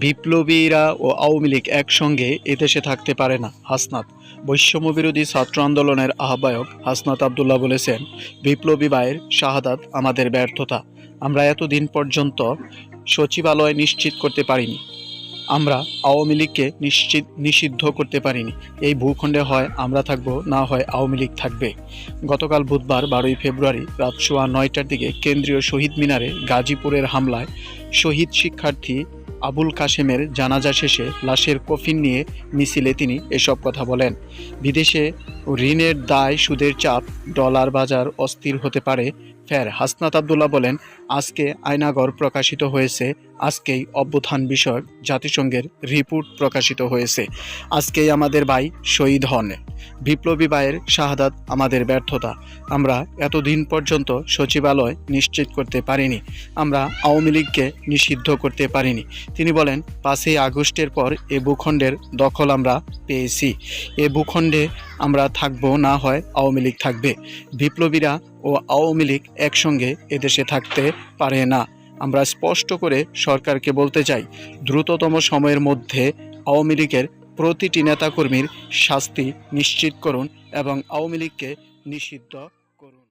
বিপ্লবীরা ও আওয়ামী লীগ একসঙ্গে এদেশে থাকতে পারে না। হাসনাত। বৈষম্য বিরোধী ছাত্র আন্দোলনের আহ্বায়ক হাসনাত আবদুল্লাহ বলেছেন, বিপ্লবী ভাইয়ের শাহাদাত আমাদের ব্যর্থতা। আমরা এতদিন পর্যন্ত সচিবালয় নিশ্চিত করতে পারিনি। আমরা আওয়ামী লীগকে নিষিদ্ধ করতে পারিনি। এই ভূখণ্ডে হয় আমরা থাকব, না হয় আওয়ামী লীগ থাকবে। গতকাল বুধবার 12ই ফেব্রুয়ারি রাত 9:15টার দিকে কেন্দ্রীয় শহীদ মিনারে গাজীপুরের হামলায় শহীদ শিক্ষার্থী আবুল কাশেমের জানাজা শেষে লাশের কফিন নিয়ে মিছিলে তিনি এসব কথা বলেন। বিদেশে ঋণের দায়, সুদের চাপ, ডলার বাজার অস্থির হতে পারে ফের। হাসনাত আবদুল্লাহ বলেন, আজকে আয়নাগর প্রকাশিত হয়েছে, আজকেই অভ্যুত্থান বিষয়ক জাতিসংঘের রিপোর্ট প্রকাশিত হয়েছে, আজকেই আমাদের ভাই শহীদ হন। বিপ্লবী ভাইয়ের শাহাদাত আমাদের ব্যর্থতা। আমরা এতদিন পর্যন্ত সচিবালয় নিশ্চিত করতে পারিনি। আমরা আওয়ামী লীগকে নিষিদ্ধ করতে পারিনি। তিনি বলেন, 5ই আগস্টের পর এ ভূখণ্ডের দখল আমরা পেয়েছি। এ ভূখণ্ডে আমরা থাকবো, না হয় আওয়ামী লীগ থাকবে। বিপ্লবীরা ও আওয়ামী লীগ একসঙ্গে এদেশে থাকতে পারে না। আমরা স্পষ্ট করে সরকারকে বলতে চাই, দ্রুততম সময়ের মধ্যে আওয়ামী লীগের প্রতিটি নেতাকর্মীর শাস্তি নিশ্চিত করুন এবং আওয়ামী লীগকে নিষিদ্ধ করুন।